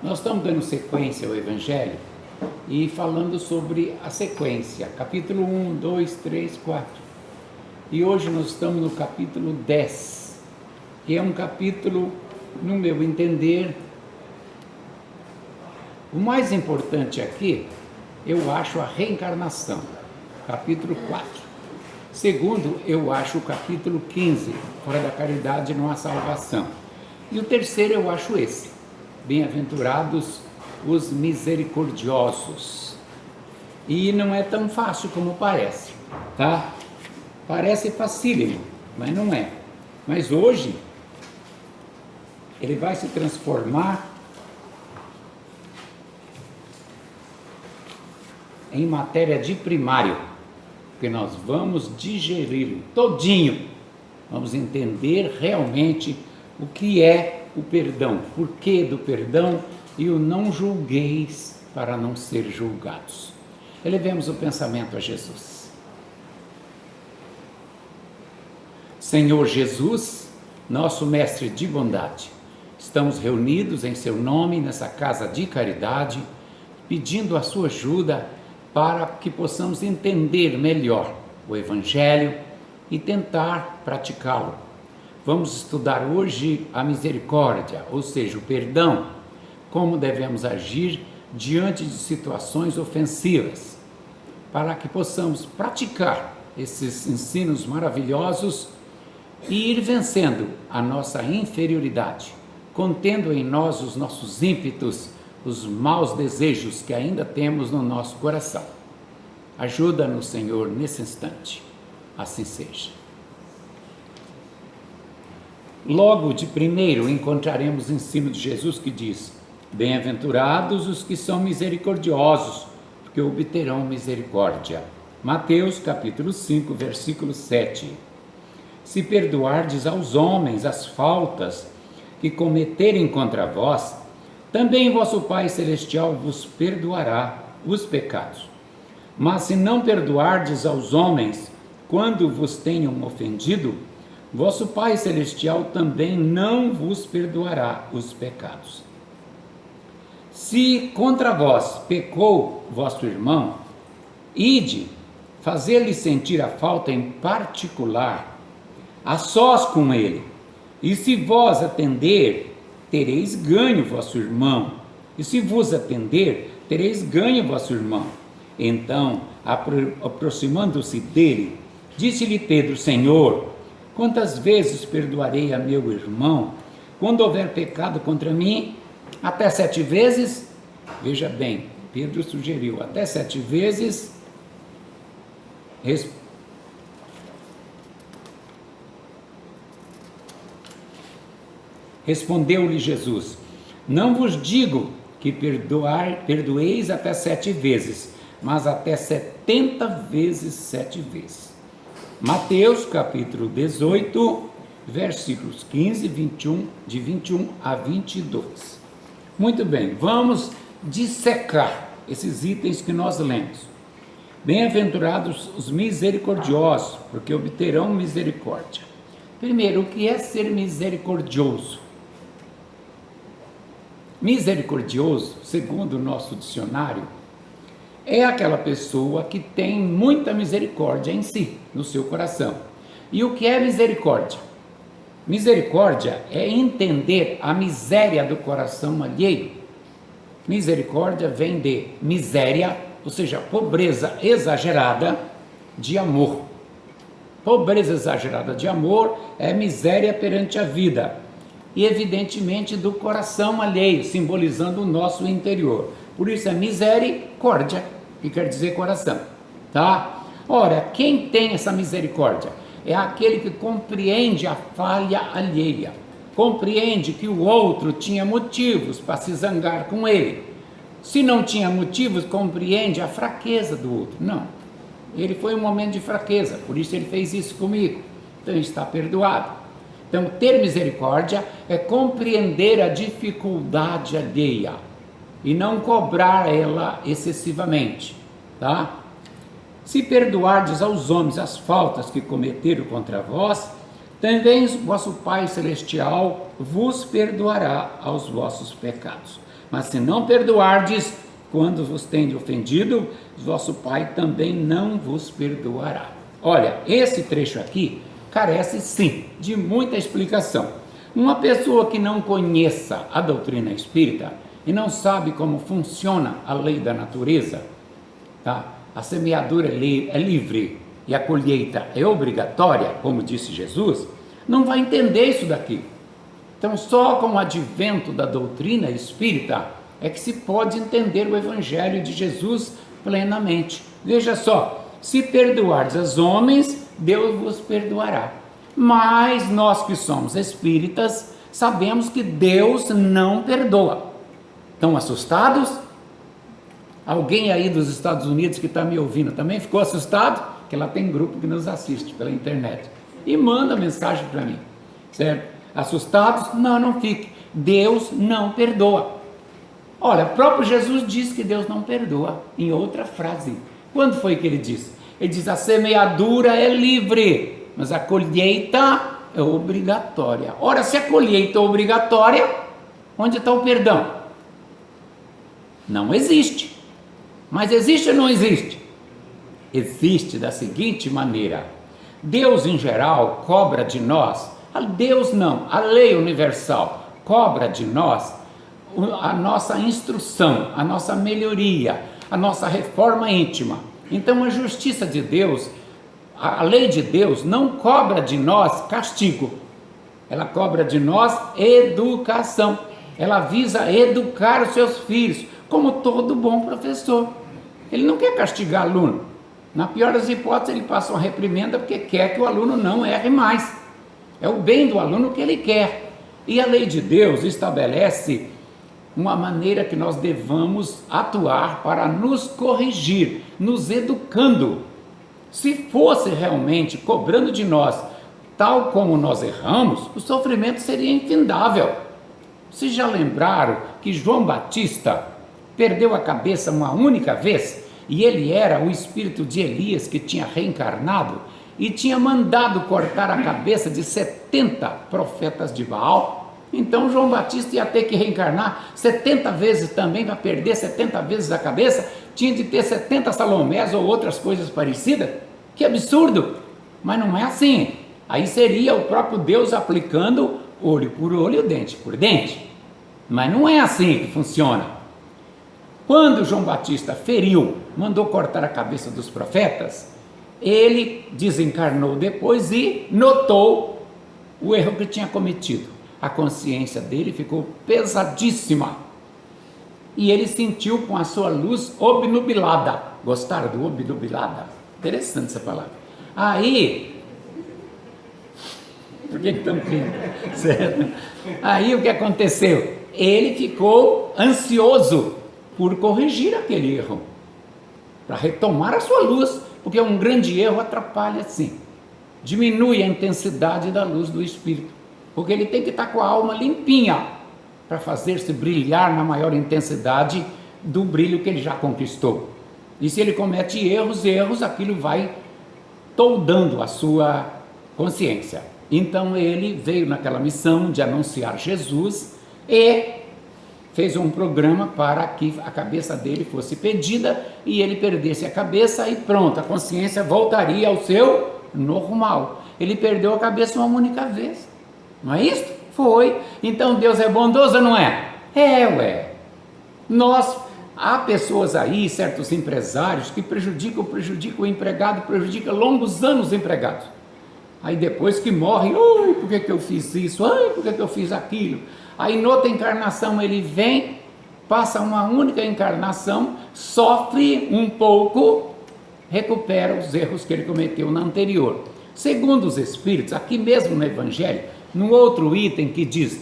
Nós estamos dando sequência ao Evangelho e falando sobre a sequência, capítulo 1, 2, 3, 4. E hoje nós estamos no capítulo 10, que é um capítulo, no meu entender, o mais importante aqui, eu acho a reencarnação, capítulo 4. Segundo, eu acho o capítulo 15, fora da caridade não há salvação. E o terceiro eu acho esse, bem-aventurados os misericordiosos. E não é tão fácil como parece, tá? Parece facílimo, mas não é. Mas hoje, ele vai se transformar em matéria de primário, porque nós vamos digeri-lo todinho, vamos entender realmente o que é o perdão, por que do perdão e o não julgueis para não ser julgados. Elevemos o pensamento a Jesus. Senhor Jesus, nosso mestre de bondade, estamos reunidos em seu nome nessa casa de caridade, pedindo a sua ajuda para que possamos entender melhor o Evangelho e tentar praticá-lo. Vamos estudar hoje a misericórdia, ou seja, o perdão, como devemos agir diante de situações ofensivas, para que possamos praticar esses ensinos maravilhosos e ir vencendo a nossa inferioridade, contendo em nós os nossos ímpetos, os maus desejos que ainda temos no nosso coração. Ajuda-nos, Senhor, nesse instante. Assim seja. Logo de primeiro encontraremos o ensino de Jesus que diz: bem-aventurados os que são misericordiosos, porque obterão misericórdia. Mateus capítulo 5, versículo 7. Se perdoardes aos homens as faltas que cometerem contra vós, também vosso Pai Celestial vos perdoará os pecados. Mas se não perdoardes aos homens quando vos tenham ofendido, vosso Pai Celestial também não vos perdoará os pecados. Se contra vós pecou vosso irmão, ide fazer-lhe sentir a falta em particular, a sós com ele, e se vós atender, tereis ganho vosso irmão, e se vos atender, tereis ganho vosso irmão. Então, aproximando-se dele, disse-lhe Pedro: Senhor, quantas vezes perdoarei a meu irmão, quando houver pecado contra mim? Até 7 vezes? Veja bem, Pedro sugeriu até 7 vezes. Respondeu-lhe Jesus: não vos digo que perdoeis até 7 vezes, mas até 70 vezes 7 vezes. Mateus capítulo 18, versículos 15, 21, de 21 a 22. Muito bem, vamos dissecar esses itens que nós lemos. Bem-aventurados os misericordiosos, porque obterão misericórdia. Primeiro, o que é ser misericordioso? Misericordioso, segundo o nosso dicionário, é aquela pessoa que tem muita misericórdia em si, no seu coração. E o que é misericórdia? Misericórdia é entender a miséria do coração alheio. Misericórdia vem de miséria, ou seja, pobreza exagerada de amor. Pobreza exagerada de amor é miséria perante a vida. E evidentemente do coração alheio, simbolizando o nosso interior. Por isso é misericórdia, que quer dizer coração, tá? Ora, quem tem essa misericórdia? É aquele que compreende a falha alheia, compreende que o outro tinha motivos para se zangar com ele. Se não tinha motivos, compreende a fraqueza do outro. Não, ele foi um momento de fraqueza, por isso ele fez isso comigo, então está perdoado. Então, ter misericórdia é compreender a dificuldade alheia e não cobrar ela excessivamente, tá? Se perdoardes aos homens as faltas que cometeram contra vós, também vosso Pai Celestial vos perdoará aos vossos pecados. Mas se não perdoardes, quando vos tende ofendido, vosso Pai também não vos perdoará. Olha, esse trecho aqui carece sim de muita explicação. Uma pessoa que não conheça a doutrina espírita e não sabe como funciona a lei da natureza, tá? A semeadura é livre e a colheita é obrigatória, como disse Jesus, não vai entender isso daqui. Então, só com o advento da doutrina espírita é que se pode entender o Evangelho de Jesus plenamente. Veja só, se perdoardes aos homens, Deus vos perdoará. Mas nós que somos espíritas, sabemos que Deus não perdoa. Estão assustados? Alguém aí dos Estados Unidos que está me ouvindo também ficou assustado? Porque lá tem grupo que nos assiste pela internet. E manda mensagem para mim, certo? Assustados? Não, não fique. Deus não perdoa. Olha, o próprio Jesus disse que Deus não perdoa, em outra frase. Quando foi que ele disse? Ele diz: a semeadura é livre, mas a colheita é obrigatória. Ora, se a colheita é obrigatória, onde está o perdão? Não existe. Mas existe ou não existe? Existe da seguinte maneira: Deus em geral cobra de nós, Deus não, a lei universal cobra de nós a nossa instrução, a nossa melhoria, a nossa reforma íntima. Então a justiça de Deus, a lei de Deus não cobra de nós castigo, ela cobra de nós educação, ela visa educar os seus filhos, como todo bom professor. Ele não quer castigar aluno, na pior das hipóteses ele passa uma reprimenda porque quer que o aluno não erre mais, é o bem do aluno que ele quer. E a lei de Deus estabelece uma maneira que nós devamos atuar para nos corrigir, nos educando. Se fosse realmente cobrando de nós, tal como nós erramos, o sofrimento seria infindável. Vocês já lembraram que João Batista perdeu a cabeça uma única vez? E ele era o espírito de Elias que tinha reencarnado e tinha mandado cortar a cabeça de 70 profetas de Baal. Então João Batista ia ter que reencarnar 70 vezes também para perder 70 vezes a cabeça, tinha de ter 70 Salomés ou outras coisas parecidas. Que absurdo! Mas não é assim. Aí seria o próprio Deus aplicando olho por olho, dente por dente. Mas não é assim que funciona. Quando João Batista feriu, mandou cortar a cabeça dos profetas, ele desencarnou depois e notou o erro que tinha cometido. A consciência dele ficou pesadíssima e ele sentiu com a sua luz obnubilada. Gostaram do obnubilada? Interessante essa palavra. Aí, por que estão rindo? Certo? Aí o que aconteceu? Ele ficou ansioso por corrigir aquele erro, para retomar a sua luz, porque um grande erro atrapalha sim, diminui a intensidade da luz do Espírito. Porque ele tem que estar com a alma limpinha para fazer-se brilhar na maior intensidade do brilho que ele já conquistou. E se ele comete erros, aquilo vai toldando a sua consciência. Então ele veio naquela missão de anunciar Jesus e fez um programa para que a cabeça dele fosse pedida e ele perdesse a cabeça e pronto, a consciência voltaria ao seu normal. Ele perdeu a cabeça uma única vez. Não é isso? Foi. Então Deus é bondoso ou não é? É. Há pessoas aí, certos empresários, que prejudicam o empregado, prejudicam longos anos o empregado. Aí depois que morre, ai, por que eu fiz isso? Ai, por que eu fiz aquilo? Aí noutra encarnação ele vem, passa uma única encarnação, sofre um pouco, recupera os erros que ele cometeu na anterior. Segundo os Espíritos, aqui mesmo no Evangelho, no outro item que diz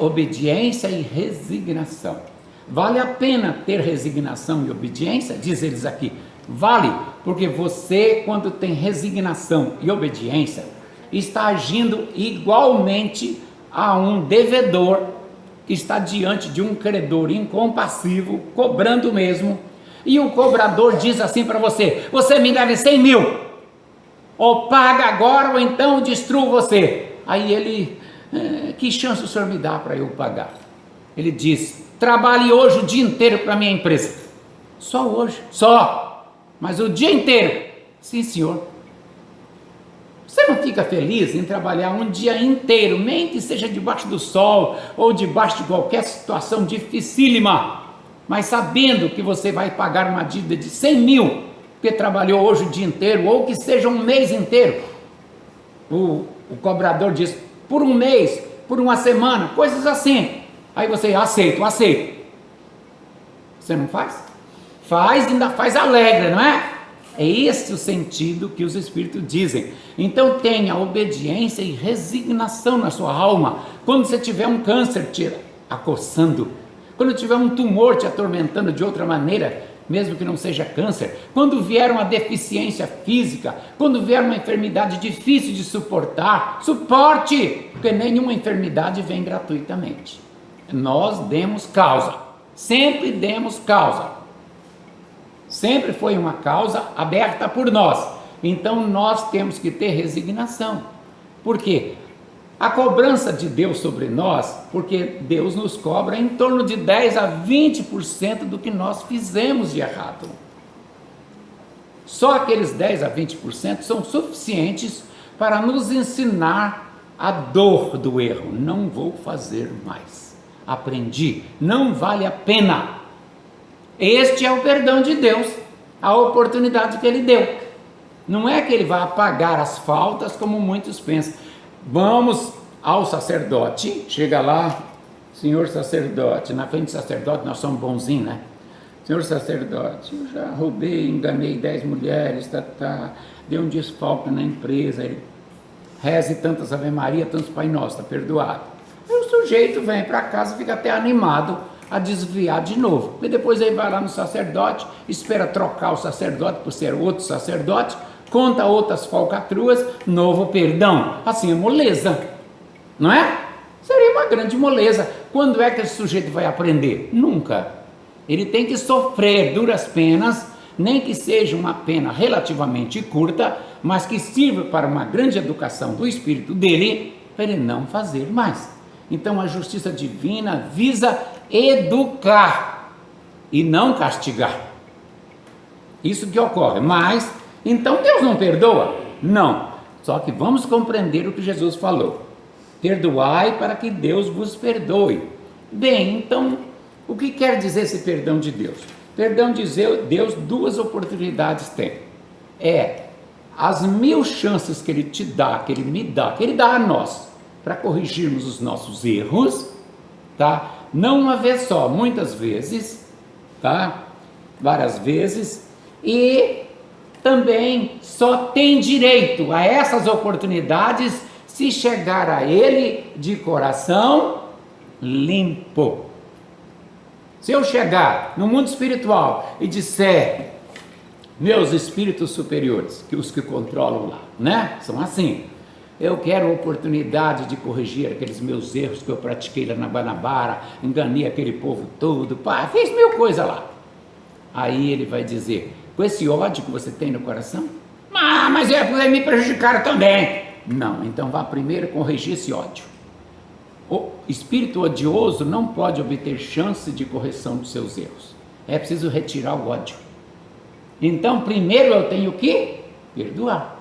obediência e resignação. Vale a pena ter resignação e obediência? Diz eles aqui. Vale, porque você, quando tem resignação e obediência, está agindo igualmente a um devedor que está diante de um credor incompassivo, cobrando mesmo, e o cobrador diz assim para você: você me deve 100 mil, ou paga agora ou então destruo você. Aí ele, que chance o senhor me dá para eu pagar? Ele diz: trabalhe hoje o dia inteiro para a minha empresa. Só hoje, só. Mas o dia inteiro. Sim, senhor. Você não fica feliz em trabalhar um dia inteiro, nem que seja debaixo do sol ou debaixo de qualquer situação dificílima, mas sabendo que você vai pagar uma dívida de 100 mil, porque trabalhou hoje o dia inteiro, ou que seja um mês inteiro. O cobrador diz, por um mês, por uma semana, coisas assim. Aí você, aceito. Você não faz? Faz, ainda faz alegre, não é? É esse o sentido que os Espíritos dizem. Então tenha obediência e resignação na sua alma. Quando você tiver um câncer te acossando, quando tiver um tumor te atormentando de outra maneira, mesmo que não seja câncer, quando vier uma deficiência física, quando vier uma enfermidade difícil de suportar, suporte, porque nenhuma enfermidade vem gratuitamente. Nós demos causa, sempre demos causa. Sempre foi uma causa aberta por nós. Então nós temos que ter resignação. Por quê? A cobrança de Deus sobre nós, porque Deus nos cobra em torno de 10 a 20% do que nós fizemos de errado. Só aqueles 10 a 20% são suficientes para nos ensinar a dor do erro. Não vou fazer mais. Aprendi, não vale a pena. Este é o perdão de Deus, a oportunidade que Ele deu. Não é que Ele vai apagar as faltas como muitos pensam. Vamos ao sacerdote, chega lá, senhor sacerdote, na frente do sacerdote nós somos bonzinhos, né? Senhor sacerdote, eu já roubei, enganei 10 mulheres, dei um desfalque na empresa, ele reze tantas Ave Maria, tantos Pai Nosso, está perdoado. Aí o sujeito vem para casa e fica até animado a desviar de novo, e depois ele vai lá no sacerdote, espera trocar o sacerdote por ser outro sacerdote, conta outras falcatruas, novo perdão. Assim é moleza, não é? Seria uma grande moleza. Quando é que esse sujeito vai aprender? Nunca. Ele tem que sofrer duras penas, nem que seja uma pena relativamente curta, mas que sirva para uma grande educação do espírito dele, para ele não fazer mais. Então a justiça divina visa educar e não castigar. Isso que ocorre. Mas, então Deus não perdoa? Não. Só que vamos compreender o que Jesus falou. Perdoai para que Deus vos perdoe. Bem, então, o que quer dizer esse perdão de Deus? Perdão de Deus, duas oportunidades tem. As 1000 chances que Ele te dá, que Ele me dá, que Ele dá a nós, para corrigirmos os nossos erros, tá? Não uma vez só, muitas vezes, tá? Várias vezes, e também só tem direito a essas oportunidades se chegar a Ele de coração limpo. Se eu chegar no mundo espiritual e disser, meus espíritos superiores, que os que controlam lá, né? São assim. Eu quero a oportunidade de corrigir aqueles meus erros que eu pratiquei lá na Guanabara, enganei aquele povo todo, fiz 1000 coisas lá. Aí ele vai dizer, com esse ódio que você tem no coração, mas me prejudicaram também. Não, então vá primeiro corrigir esse ódio. O espírito odioso não pode obter chance de correção dos seus erros. É preciso retirar o ódio. Então primeiro eu tenho que perdoar.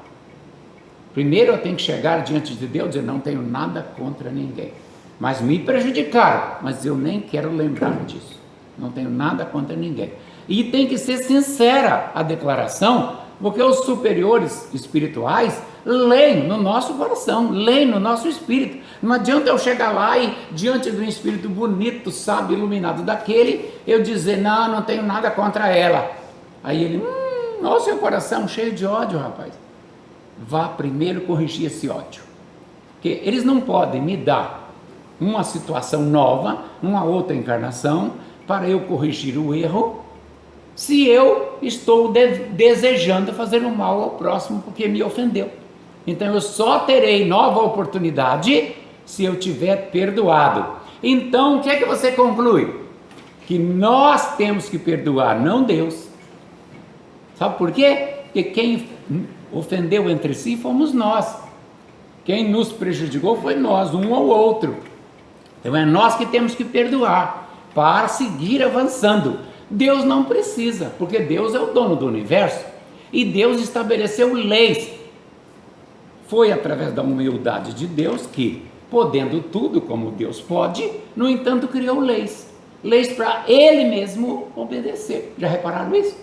Primeiro eu tenho que chegar diante de Deus e dizer, não tenho nada contra ninguém, mas me prejudicaram, mas eu nem quero lembrar disso, não tenho nada contra ninguém. E tem que ser sincera a declaração, porque os superiores espirituais leem no nosso coração, leem no nosso espírito. Não adianta eu chegar lá e diante de um espírito bonito, sábio, iluminado daquele, eu dizer, não tenho nada contra ela. Aí ele, olha o seu coração cheio de ódio, rapaz. Vá primeiro corrigir esse ódio, porque eles não podem me dar uma situação nova, uma outra encarnação, para eu corrigir o erro, se eu estou desejando fazer um mal ao próximo, porque me ofendeu. Então eu só terei nova oportunidade, se eu tiver perdoado. Então o que é que você conclui? Que nós temos que perdoar, não Deus. Sabe por quê? Porque quem ofendeu entre si fomos nós, quem nos prejudicou foi nós, um ou outro. Então é nós que temos que perdoar, para seguir avançando. Deus não precisa, porque Deus é o dono do universo e Deus estabeleceu leis. Foi através da humildade de Deus que, podendo tudo como Deus pode, no entanto criou leis. Leis para Ele mesmo obedecer. Já repararam isso?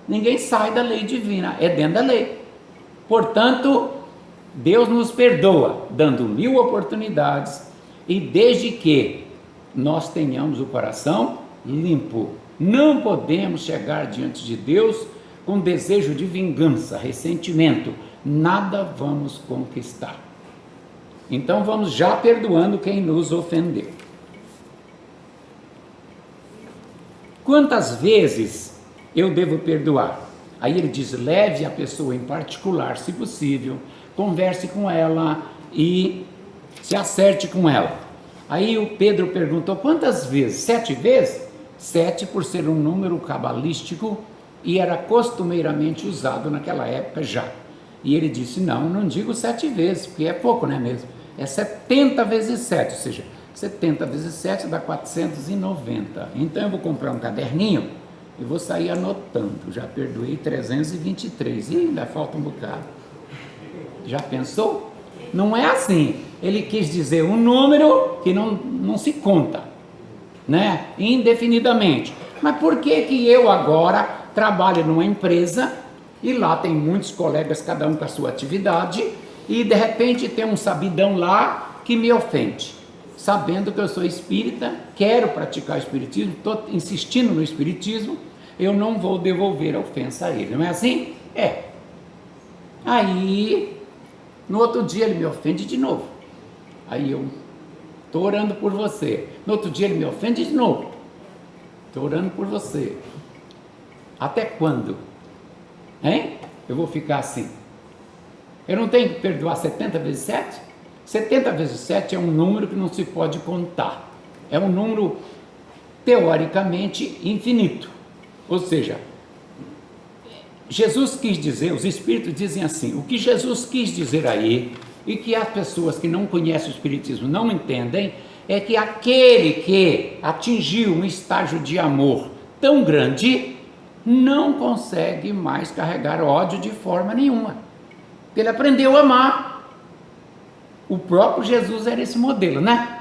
Ninguém sai da lei divina, é dentro da lei. Portanto, Deus nos perdoa, dando 1000 oportunidades, e desde que nós tenhamos o coração limpo. Não podemos chegar diante de Deus com desejo de vingança, ressentimento. Nada vamos conquistar. Então vamos já perdoando quem nos ofendeu. Quantas vezes eu devo perdoar? Aí ele diz, leve a pessoa em particular, se possível, converse com ela e se acerte com ela. Aí o Pedro perguntou, quantas vezes? 7 vezes? 7 por ser um número cabalístico e era costumeiramente usado naquela época já. E ele disse, não digo 7 vezes, porque é pouco, não é mesmo? É 70 vezes 7, ou seja, 70 vezes 7 dá 490. Então eu vou comprar um caderninho e vou sair anotando. Já perdoei 323 e ainda falta um bocado. Já pensou? Não é assim. Ele quis dizer um número que não se conta, né? Indefinidamente. Mas por que eu agora trabalho numa empresa e lá tem muitos colegas, cada um com a sua atividade, e de repente tem um sabidão lá que me ofende, sabendo que eu sou espírita, quero praticar o espiritismo, estou insistindo no espiritismo, eu não vou devolver a ofensa a ele, não é assim? Aí, no outro dia ele me ofende de novo, aí eu estou orando por você, no outro dia ele me ofende de novo, estou orando por você, até quando? Eu vou ficar assim? Eu não tenho que perdoar 70 vezes 7? 70 vezes 7 é um número que não se pode contar. É um número, teoricamente, infinito. Ou seja, Jesus quis dizer, os espíritos dizem assim, o que Jesus quis dizer aí, e que as pessoas que não conhecem o espiritismo não entendem, é que aquele que atingiu um estágio de amor tão grande, não consegue mais carregar ódio de forma nenhuma. Ele aprendeu a amar. O próprio Jesus era esse modelo, né?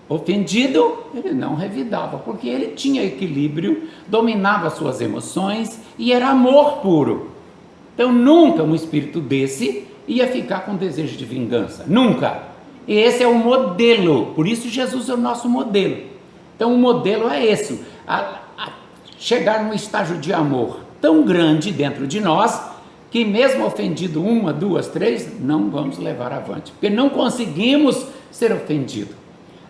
Ofendido, ele não revidava, porque ele tinha equilíbrio, dominava suas emoções e era amor puro. Então nunca um espírito desse ia ficar com desejo de vingança, nunca. E esse é o modelo, por isso Jesus é o nosso modelo. Então o modelo é esse, chegar num estágio de amor tão grande dentro de nós, que mesmo ofendido 1, 2, 3, não vamos levar avante, porque não conseguimos ser ofendido.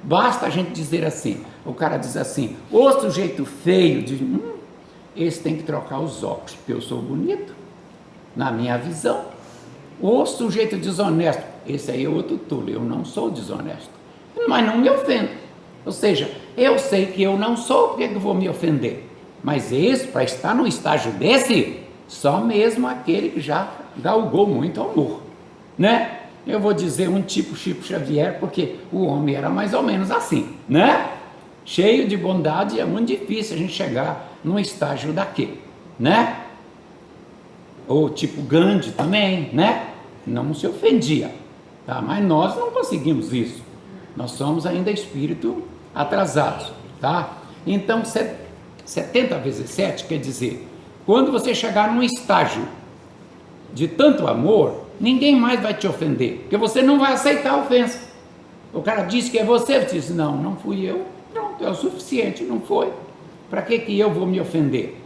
Basta a gente dizer assim, o cara diz assim, o sujeito feio, diz, esse tem que trocar os óculos, porque eu sou bonito, na minha visão. O sujeito desonesto, esse aí é outro tolo, eu não sou desonesto, mas não me ofendo. Ou seja, eu sei que eu não sou, por que eu vou me ofender? Mas esse, para estar num estágio desse, só mesmo aquele que já galgou muito amor, né? Eu vou dizer um tipo Chico Xavier, porque o homem era mais ou menos assim, né? Cheio de bondade, é muito difícil a gente chegar num estágio daquele, né? Ou tipo Gandhi também, né? Não se ofendia, tá? Mas nós não conseguimos isso. Nós somos ainda espírito atrasados, tá? Então, 70 vezes 7 quer dizer, quando você chegar num estágio de tanto amor, ninguém mais vai te ofender, porque você não vai aceitar a ofensa. O cara disse que é você diz, não fui eu, pronto, é o suficiente, não foi. Para que eu vou me ofender?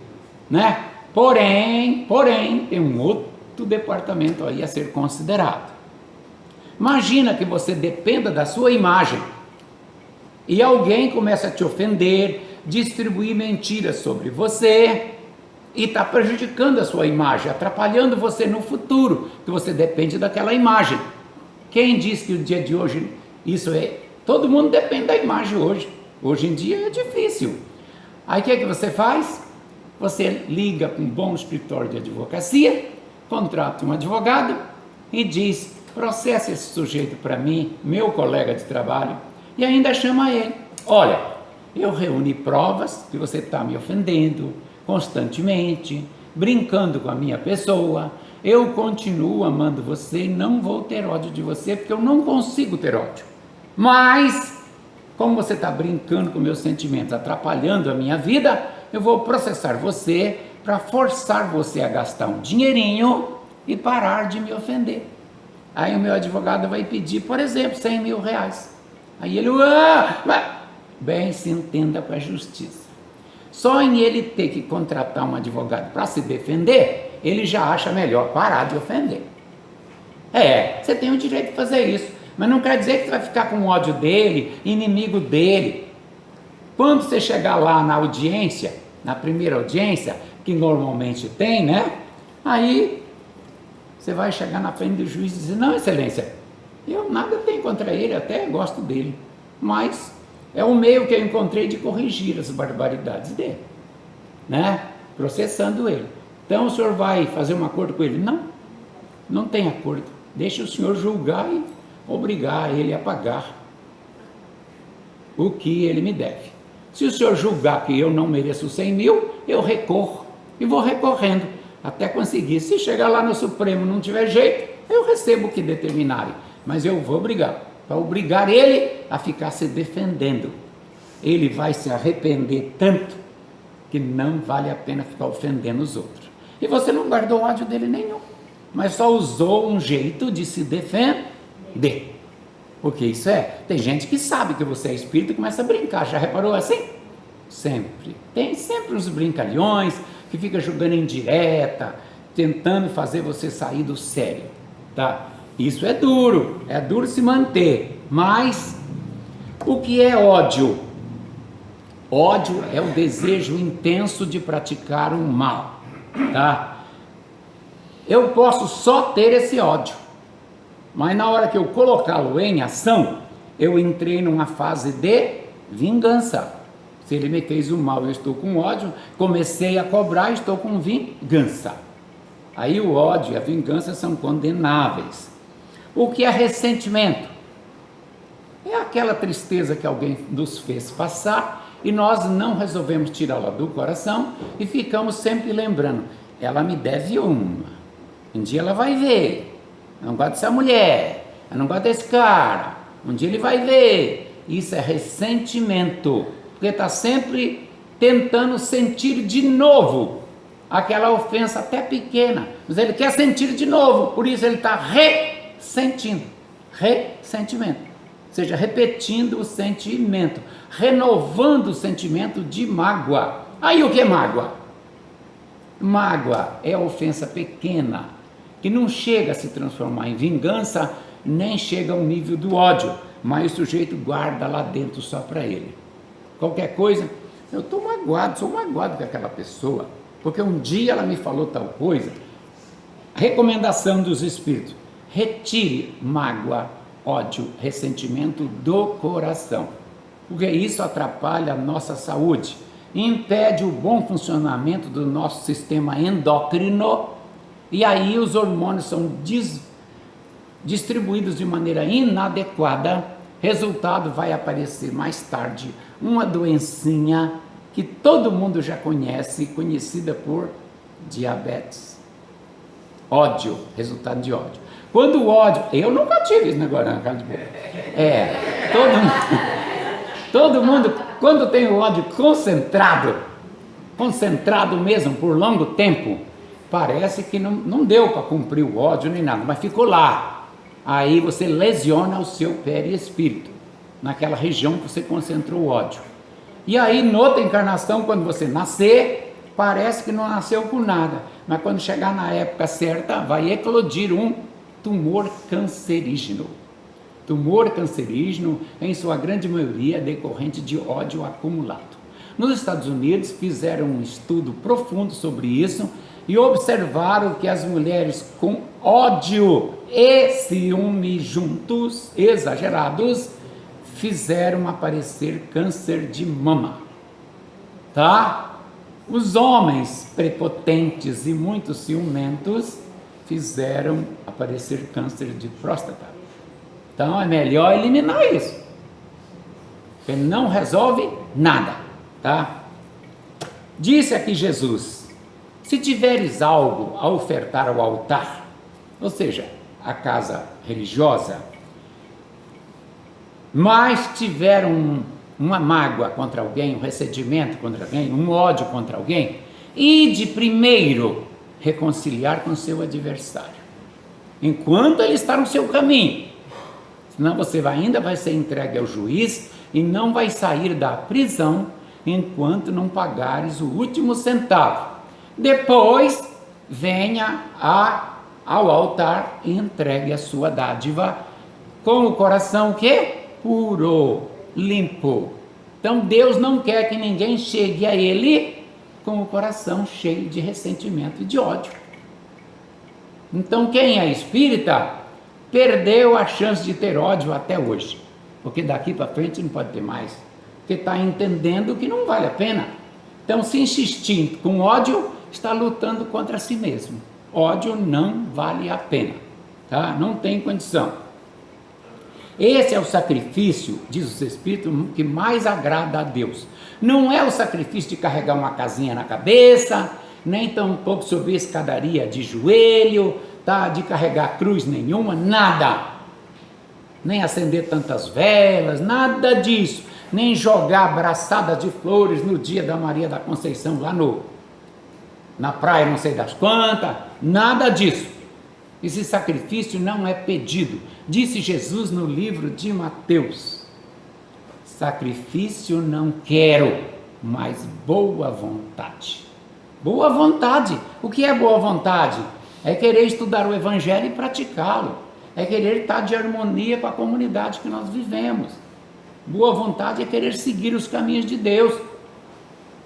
Né? Porém, tem um outro departamento aí a ser considerado. Imagina que você dependa da sua imagem e alguém começa a te ofender, distribuir mentiras sobre você e está prejudicando a sua imagem, atrapalhando você no futuro, que você depende daquela imagem. Quem diz que o dia de hoje isso é? Todo mundo depende da imagem hoje. Hoje em dia é difícil. Aí o que é que você faz? Você liga para um bom escritório de advocacia, contrata um advogado e diz, processa esse sujeito para mim, meu colega de trabalho, e ainda chama ele. olha, eu reuni provas que você está me ofendendo constantemente, brincando com a minha pessoa, eu continuo amando você e não vou ter ódio de você, porque eu não consigo ter ódio. Mas, como você está brincando com meus sentimentos, atrapalhando a minha vida, eu vou processar você para forçar você a gastar um dinheirinho e parar de me ofender. Aí o meu advogado vai pedir, por exemplo, 100 mil reais. Aí ele, bem, se entenda com a justiça. Só em ele ter que contratar um advogado para se defender, ele já acha melhor parar de ofender. Você tem o direito de fazer isso, mas não quer dizer que você vai ficar com ódio dele, inimigo dele. Quando você chegar lá na audiência, na primeira audiência, que normalmente tem, né? Aí você vai chegar na frente do juiz e dizer, não, excelência, eu nada tenho contra ele, até gosto dele, mas é o meio que eu encontrei de corrigir as barbaridades dele, né? Processando ele. Então o senhor vai fazer um acordo com ele? Não, não tem acordo. Deixa o senhor julgar e obrigar ele a pagar o que ele me deve. Se o senhor julgar que eu não mereço 100 mil, eu recorro e vou recorrendo até conseguir. Se chegar lá no Supremo não tiver jeito, eu recebo o que determinarem, mas eu vou brigar, para obrigar ele a ficar se defendendo. Ele vai se arrepender tanto que não vale a pena ficar ofendendo os outros. E você não guardou ódio dele nenhum, mas só usou um jeito de se defender. Porque isso tem gente que sabe que você é espírita e começa a brincar, já reparou assim? Sempre. Tem sempre uns brincalhões que fica jogando indireta, tentando fazer você sair do sério, tá? Isso é duro se manter, mas o que é ódio? Ódio é o desejo intenso de praticar um mal, tá? Eu posso só ter esse ódio, mas na hora que eu colocá-lo em ação, eu entrei numa fase de vingança. Se ele me fez o mal, eu estou com ódio, comecei a cobrar, estou com vingança. Aí o ódio e a vingança são condenáveis. O que é ressentimento? É aquela tristeza que alguém nos fez passar e nós não resolvemos tirá-la do coração e ficamos sempre lembrando, ela me deve uma, um dia ela vai ver, eu não gosto dessa mulher, eu não gosto desse cara, um dia ele vai ver. Isso é ressentimento, porque está sempre tentando sentir de novo aquela ofensa até pequena, mas ele quer sentir de novo, por isso ele está ressentindo, ressentimento, ou seja, repetindo o sentimento, renovando o sentimento de mágoa. Aí o que é mágoa? Mágoa é a ofensa pequena, que não chega a se transformar em vingança, nem chega ao nível do ódio, mas o sujeito guarda lá dentro só para ele. Qualquer coisa, eu estou magoado, sou magoado com aquela pessoa, porque um dia ela me falou tal coisa. Recomendação dos espíritos: retire mágoa, ódio, ressentimento do coração, porque isso atrapalha a nossa saúde, impede o bom funcionamento do nosso sistema endócrino, e aí os hormônios são distribuídos de maneira inadequada. Resultado, vai aparecer mais tarde uma doencinha que todo mundo já conhece, conhecida por diabetes. Ódio, resultado de ódio. Quando o ódio, eu nunca tive esse negócio na casa de boca. Todo mundo, quando tem o ódio concentrado mesmo por longo tempo, parece que não deu para cumprir o ódio nem nada, mas ficou lá. Aí você lesiona o seu perispírito, naquela região que você concentrou o ódio. E aí, noutra encarnação, quando você nascer, parece que não nasceu com nada, mas quando chegar na época certa, vai eclodir um tumor cancerígeno. Tumor cancerígeno, em sua grande maioria, decorrente de ódio acumulado. Nos Estados Unidos, fizeram um estudo profundo sobre isso e observaram que as mulheres com ódio e ciúme juntos, exagerados, fizeram aparecer câncer de mama, tá? Os homens prepotentes e muito ciumentos fizeram aparecer câncer de próstata. Então é melhor eliminar isso. Ele não resolve nada, tá? Disse aqui Jesus: se tiveres algo a ofertar ao altar, ou seja, a casa religiosa, mas tiver uma mágoa contra alguém, um ressentimento contra alguém, um ódio contra alguém, ide primeiro reconciliar com seu adversário, enquanto ele está no seu caminho, senão você ainda vai ser entregue ao juiz e não vai sair da prisão enquanto não pagares o último centavo. Depois venha ao altar e entregue a sua dádiva com o coração que puro, limpo. Então Deus não quer que ninguém chegue a Ele com o coração cheio de ressentimento e de ódio. Então quem é espírita perdeu a chance de ter ódio até hoje, porque daqui para frente não pode ter mais, porque está entendendo que não vale a pena. Então, se insistir com ódio, está lutando contra si mesmo. Ódio não vale a pena, tá? Não tem condição. Esse é o sacrifício, diz os Espíritos, que mais agrada a Deus. Não é o sacrifício de carregar uma casinha na cabeça, nem tampouco subir a escadaria de joelho, tá? De carregar cruz nenhuma, nada. Nem acender tantas velas, nada disso. Nem jogar braçadas de flores no dia da Maria da Conceição lá na praia não sei das quantas, nada disso. Esse sacrifício não é pedido. Disse Jesus no livro de Mateus: sacrifício não quero, mas boa vontade. Boa vontade. O que é boa vontade? É querer estudar o Evangelho e praticá-lo. É querer estar de harmonia com a comunidade que nós vivemos. Boa vontade é querer seguir os caminhos de Deus,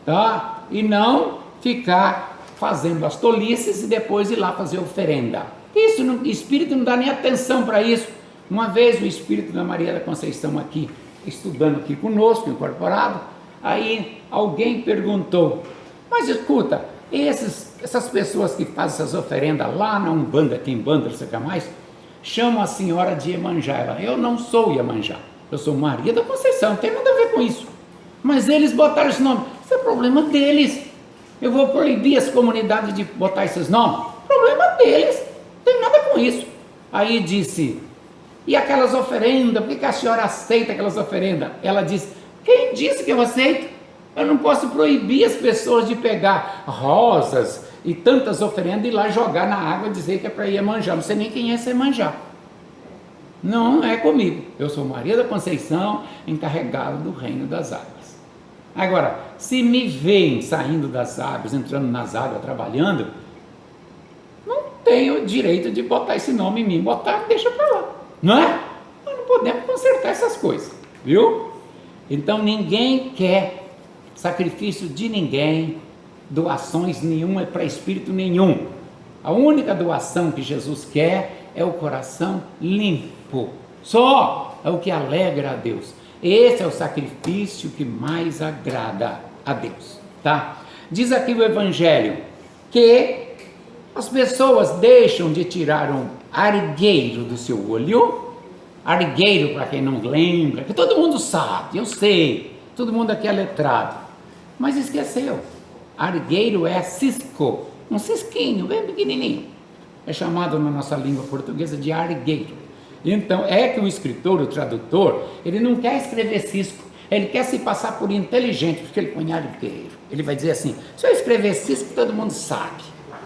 tá? E não ficar fazendo as tolices e depois ir lá fazer oferenda. Isso, o espírito não dá nem atenção para isso. Uma vez o espírito da Maria da Conceição aqui, estudando aqui conosco, incorporado, aí alguém perguntou: mas escuta, essas pessoas que fazem essas oferendas lá na Umbanda, aqui em Banda, não sei o que mais, chamam a senhora de Iemanjá. Ela: eu não sou Iemanjá, eu sou Maria da Conceição, não tem nada a ver com isso. Mas eles botaram esse nome. Isso é problema deles. Eu vou proibir as comunidades de botar esses nomes? Problema deles, não tem nada com isso. Aí disse: e aquelas oferendas, por que a senhora aceita aquelas oferendas? Ela disse: quem disse que eu aceito? Eu não posso proibir as pessoas de pegar rosas e tantas oferendas e ir lá jogar na água e dizer que é para Iemanjá. Não sei nem quem é esse Iemanjá. Não é comigo. Eu sou Maria da Conceição, encarregada do reino das águas. Agora, se me veem saindo das águas, entrando nas águas, trabalhando, não tenho direito de botar esse nome em mim. Botar, deixa para lá. Não é? Nós não podemos consertar essas coisas, viu? Então ninguém quer sacrifício de ninguém, doações nenhuma para espírito nenhum. A única doação que Jesus quer é o coração limpo. Só é o que alegra a Deus. Esse é o sacrifício que mais agrada a Deus, tá? Diz aqui o Evangelho que as pessoas deixam de tirar um argueiro do seu olho. Argueiro, para quem não lembra, que todo mundo sabe, eu sei, todo mundo aqui é letrado, mas esqueceu. Argueiro é cisco, um cisquinho bem pequenininho, é chamado na nossa língua portuguesa de argueiro. Então é que o escritor, o tradutor, ele não quer escrever cisco, ele quer se passar por inteligente, porque ele põe argueiro. Ele vai dizer assim: se eu escrever cisco, todo mundo sabe,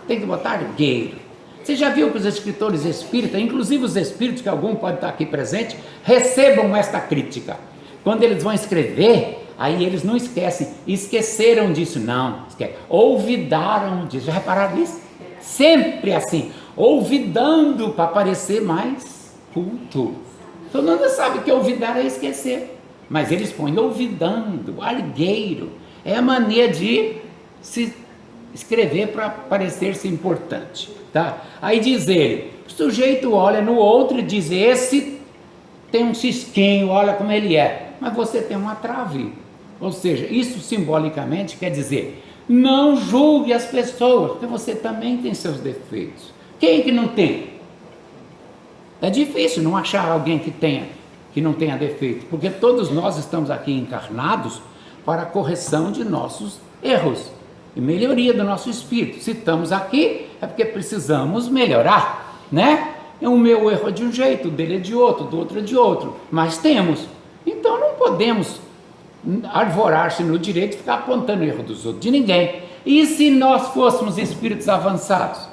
tem que botar argueiro. Você já viu que os escritores espíritas, inclusive os espíritos, que algum pode estar aqui presente, recebam esta crítica? Quando eles vão escrever, aí eles não esqueceram disso, não, olvidaram disso. Já repararam isso? Sempre assim, olvidando para parecer mais culto. Todo mundo sabe que olvidar é esquecer, mas eles põem olvidando, argueiro, é a mania de se escrever para parecer-se importante, tá? Aí diz ele, o sujeito olha no outro e diz: esse tem um cisquinho, olha como ele é, mas você tem uma trave. Ou seja, isso simbolicamente quer dizer: não julgue as pessoas, porque você também tem seus defeitos. Quem que não tem? É difícil não achar alguém que tenha que não tenha defeito, porque todos nós estamos aqui encarnados para a correção de nossos erros e melhoria do nosso espírito. Se estamos aqui, é porque precisamos melhorar, né? O meu erro é de um jeito, o dele é de outro, do outro é de outro, mas temos. Então não podemos arvorar-se no direito e ficar apontando o erro dos outros, de ninguém. E se nós fôssemos espíritos avançados,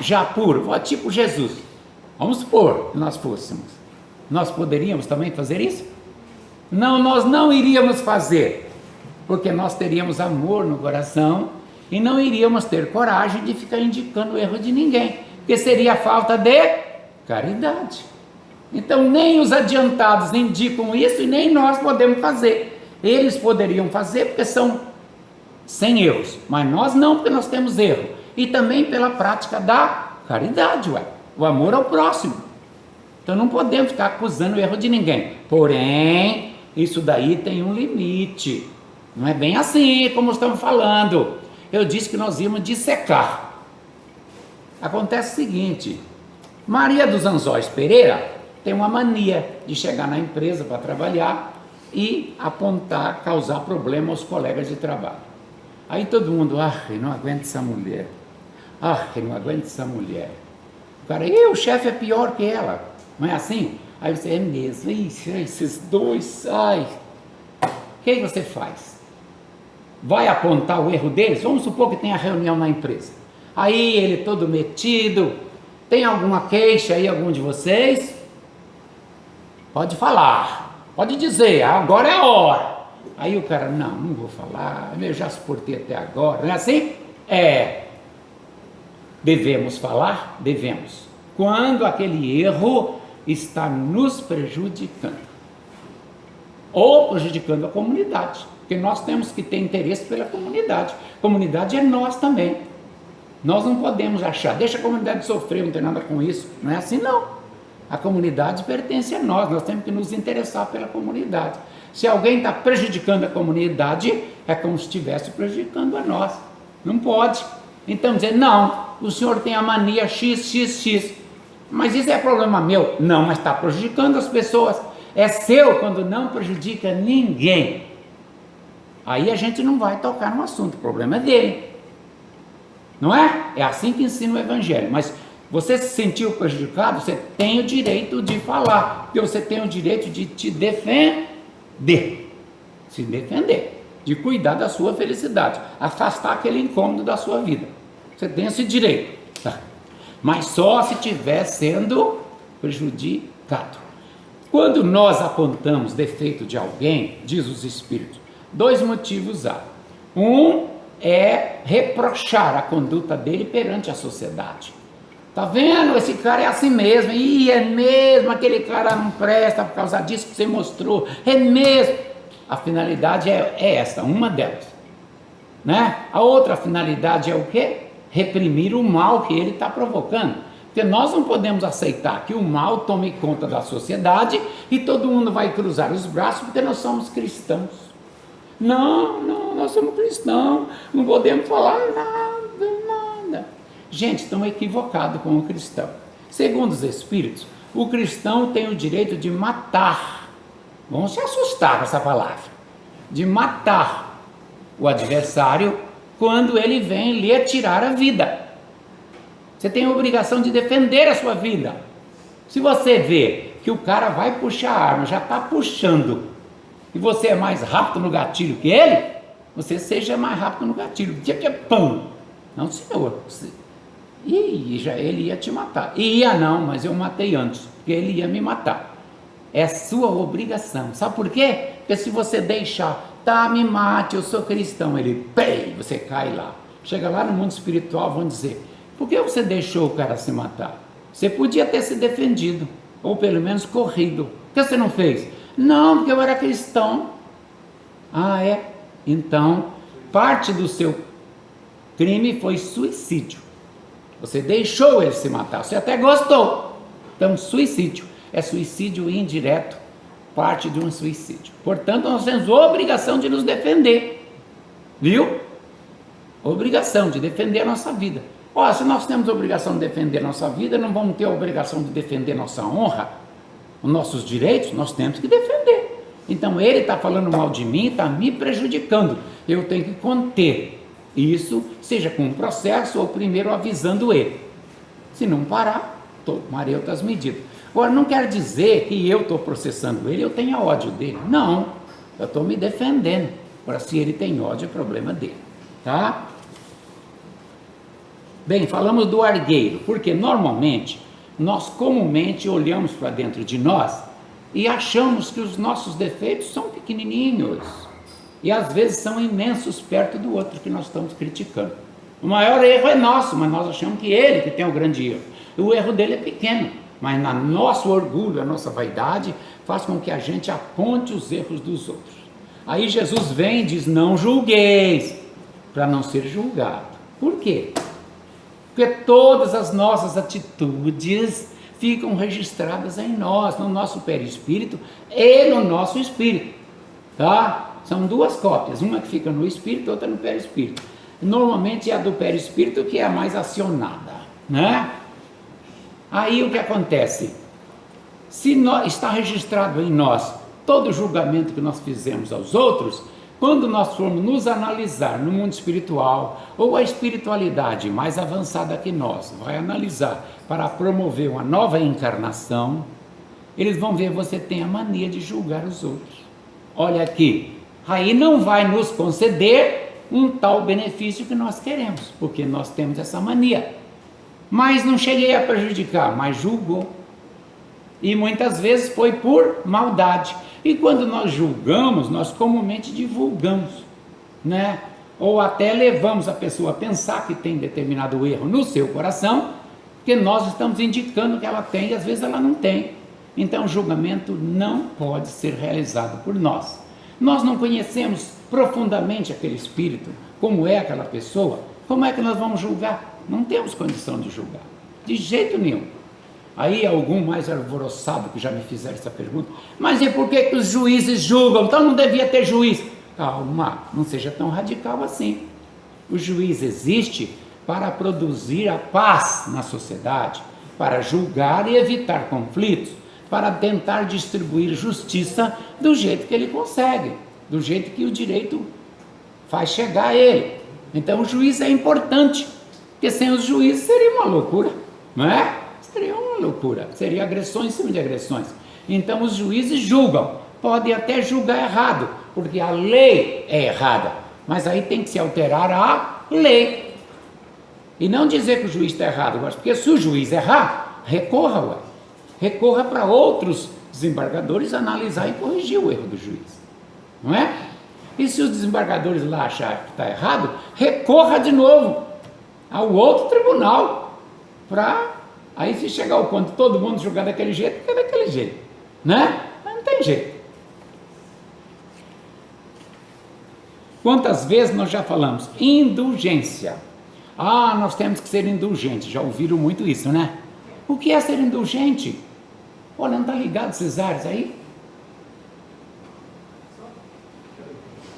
já puro, tipo Jesus, vamos supor que nós fôssemos, nós poderíamos também fazer isso? Não, nós não iríamos fazer, porque nós teríamos amor no coração e não iríamos ter coragem de ficar indicando o erro de ninguém, porque seria falta de caridade. Então nem os adiantados indicam isso e nem nós podemos fazer. Eles poderiam fazer porque são sem erros, mas nós não, porque nós temos erro. E também pela prática da caridade, o amor ao próximo. Então não podemos ficar acusando o erro de ninguém. Porém, isso daí tem um limite. Não é bem assim como estamos falando. Eu disse que nós íamos dissecar. Acontece o seguinte: Maria dos Anzóis Pereira tem uma mania de chegar na empresa para trabalhar e apontar, causar problema aos colegas de trabalho. Aí todo mundo, eu não aguento essa mulher. Eu não aguento essa mulher. O cara, o chefe é pior que ela. Não é assim? Aí você, é mesmo, esses dois, o que você faz? Vai apontar o erro deles? Vamos supor que tenha reunião na empresa. Aí ele todo metido, tem alguma queixa aí, algum de vocês? Pode falar, pode dizer, agora é a hora. Aí o cara, não vou falar, eu já suportei até agora, não é assim? Devemos falar? Devemos. Quando aquele erro está nos prejudicando, ou prejudicando a comunidade, porque nós temos que ter interesse pela comunidade. A comunidade é nós também. Nós não podemos achar, deixa a comunidade sofrer, não tem nada com isso. Não é assim não. A comunidade pertence a nós temos que nos interessar pela comunidade. Se alguém está prejudicando a comunidade, é como se estivesse prejudicando a nós. Não pode. Então dizer, não, o senhor tem a mania XXX, mas isso é problema meu. Não, mas está prejudicando as pessoas. É seu quando não prejudica ninguém. Aí a gente não vai tocar no assunto, o problema é dele. Não é? É assim que ensina o Evangelho. Mas você se sentiu prejudicado, você tem o direito de falar, porque você tem o direito de te defender, se defender, de cuidar da sua felicidade, afastar aquele incômodo da sua vida. Você tem esse direito, tá? Mas só se estiver sendo prejudicado. Quando nós apontamos defeito de alguém, diz os Espíritos, 2 motivos há. Um é reprochar a conduta dele perante a sociedade. Tá vendo? Esse cara é assim mesmo. É mesmo, aquele cara não presta por causa disso que você mostrou. É mesmo. A finalidade é essa, uma delas. Né? A outra finalidade é o quê? Reprimir o mal que ele está provocando. Porque nós não podemos aceitar que o mal tome conta da sociedade e todo mundo vai cruzar os braços porque nós somos cristãos. Não, nós somos cristãos, não podemos falar nada. Gente, estão equivocados com o cristão. Segundo os Espíritos, o cristão tem o direito de matar. Vamos se assustar com essa palavra. De matar o adversário quando ele vem lhe tirar a vida. Você tem a obrigação de defender a sua vida. Se você vê que o cara vai puxar a arma, já está puxando, e você é mais rápido no gatilho que ele, você seja mais rápido no gatilho. Que pão! Não, senhor. Ele ia te matar. Não, mas eu matei antes, porque ele ia me matar. É sua obrigação. Sabe por quê? Porque se você deixar, me mate, eu sou cristão, você cai lá. Chega lá no mundo espiritual, vão dizer, por que você deixou o cara se matar? Você podia ter se defendido, ou pelo menos corrido. Por que você não fez? Não, porque eu era cristão. Então, parte do seu crime foi suicídio. Você deixou ele se matar, você até gostou. Então, suicídio é suicídio indireto, parte de um suicídio. Portanto, nós temos obrigação de nos defender. Viu? Obrigação de defender a nossa vida. Se nós temos a obrigação de defender a nossa vida, não vamos ter a obrigação de defender nossa honra? os nossos direitos, nós temos que defender. Então ele está falando mal de mim, está me prejudicando, eu tenho que conter isso, seja com um processo ou primeiro avisando ele. Se não parar, tomarei outras medidas. Agora, não quer dizer que eu estou processando ele, eu tenho ódio dele. Não, eu estou me defendendo. Agora, se ele tem ódio, é problema dele, tá? Bem, falamos do argueiro, porque normalmente, nós comumente olhamos para dentro de nós e achamos que os nossos defeitos são pequenininhos e às vezes são imensos perto do outro que nós estamos criticando. O maior erro é nosso, mas nós achamos que ele que tem o grande erro. O erro dele é pequeno, mas no nosso orgulho, a nossa vaidade, faz com que a gente aponte os erros dos outros. Aí Jesus vem e diz, não julgueis, para não ser julgado. Por quê? Porque todas as nossas atitudes ficam registradas em nós, no nosso perispírito e no nosso espírito, tá? São duas cópias, uma que fica no espírito, outra no perispírito. Normalmente é a do perispírito que é a mais acionada, né? Aí o que acontece? Se está registrado em nós todo o julgamento que nós fizemos aos outros, quando nós formos nos analisar no mundo espiritual, ou a espiritualidade mais avançada que nós vai analisar para promover uma nova encarnação, eles vão ver que você tem a mania de julgar os outros. Olha aqui, aí não vai nos conceder um tal benefício que nós queremos, porque nós temos essa mania. Mas não cheguei a prejudicar, mas julgou. E muitas vezes foi por maldade. E quando nós julgamos, nós comumente divulgamos, né? Ou até levamos a pessoa a pensar que tem determinado erro no seu coração, porque nós estamos indicando que ela tem e às vezes ela não tem. Então o julgamento não pode ser realizado por nós. Nós não conhecemos profundamente aquele espírito, como é aquela pessoa, como é que nós vamos julgar? Não temos condição de julgar, de jeito nenhum. Aí algum mais alvoroçado que já me fizeram essa pergunta, mas e por que os juízes julgam? Então não devia ter juiz. Calma, não seja tão radical assim. O juiz existe para produzir a paz na sociedade, para julgar e evitar conflitos, para tentar distribuir justiça do jeito que ele consegue, do jeito que o direito faz chegar a ele. Então o juiz é importante, porque sem os juízes seria uma loucura, não é? Seria uma loucura, seria agressões em cima de agressões. Então os juízes julgam, podem até julgar errado, porque a lei é errada, mas aí tem que se alterar a lei. E não dizer que o juiz está errado, porque se o juiz errar, recorra, recorra para outros desembargadores analisar e corrigir o erro do juiz, não é? E se os desembargadores lá acharem que está errado, recorra de novo ao outro tribunal, para aí se chegar ao ponto de todo mundo julgar daquele jeito, é daquele jeito, né? Mas não tem jeito. Quantas vezes nós já falamos? Indulgência. Ah, nós temos que ser indulgentes, já ouviram muito isso, né? O que é ser indulgente? Olha, não está ligado Cesares aí?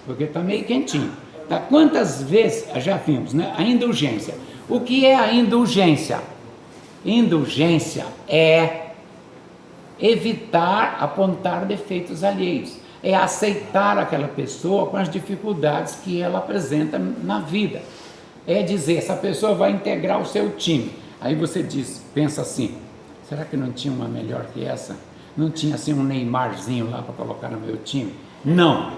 Porque está meio quentinho. Tá? Quantas vezes, já vimos, né? A indulgência. O que é a indulgência? Indulgência é evitar apontar defeitos alheios, é aceitar aquela pessoa com as dificuldades que ela apresenta na vida, é dizer, essa pessoa vai integrar o seu time, aí você diz, pensa assim, será que não tinha uma melhor que essa? Não tinha assim um Neymarzinho lá para colocar no meu time? Não,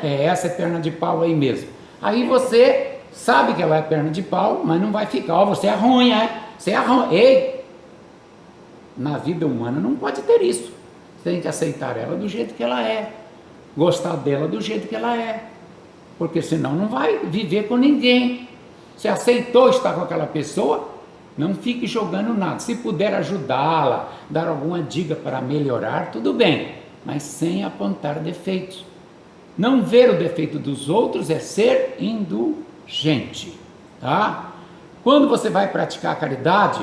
essa é perna de pau aí mesmo. Aí você sabe que ela é perna de pau, mas não vai ficar, ó, você é ruim, você é ruim. Ei, na vida humana não pode ter isso. Você tem que aceitar ela do jeito que ela é, gostar dela do jeito que ela é, porque senão não vai viver com ninguém. Se aceitou estar com aquela pessoa, não fique jogando nada. Se puder ajudá-la, dar alguma dica para melhorar, tudo bem, mas sem apontar defeitos. Não ver o defeito dos outros é ser indulgente, tá? Quando você vai praticar a caridade,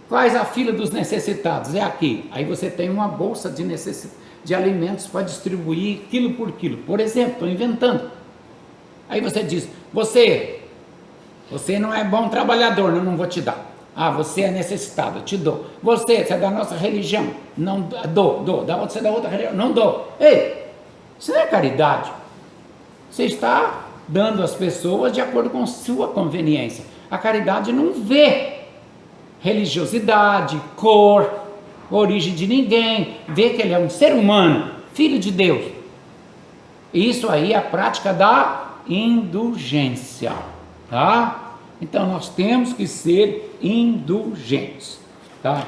faz a fila dos necessitados, é aqui. Aí você tem uma bolsa de alimentos para distribuir quilo por quilo. Por exemplo, estou inventando. Aí você diz, você não é bom trabalhador, eu não vou te dar. Ah, você é necessitado, eu te dou. Você é da nossa religião, não dou. Você é da outra religião, não dou. Ei, isso não é caridade. Você está dando às pessoas de acordo com sua conveniência. A caridade não vê religiosidade, cor, origem de ninguém. Vê que ele é um ser humano, filho de Deus. Isso aí é a prática da indulgência, tá? Então nós temos que ser indulgentes, tá?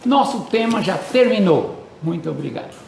Nosso tema já terminou. Muito obrigado.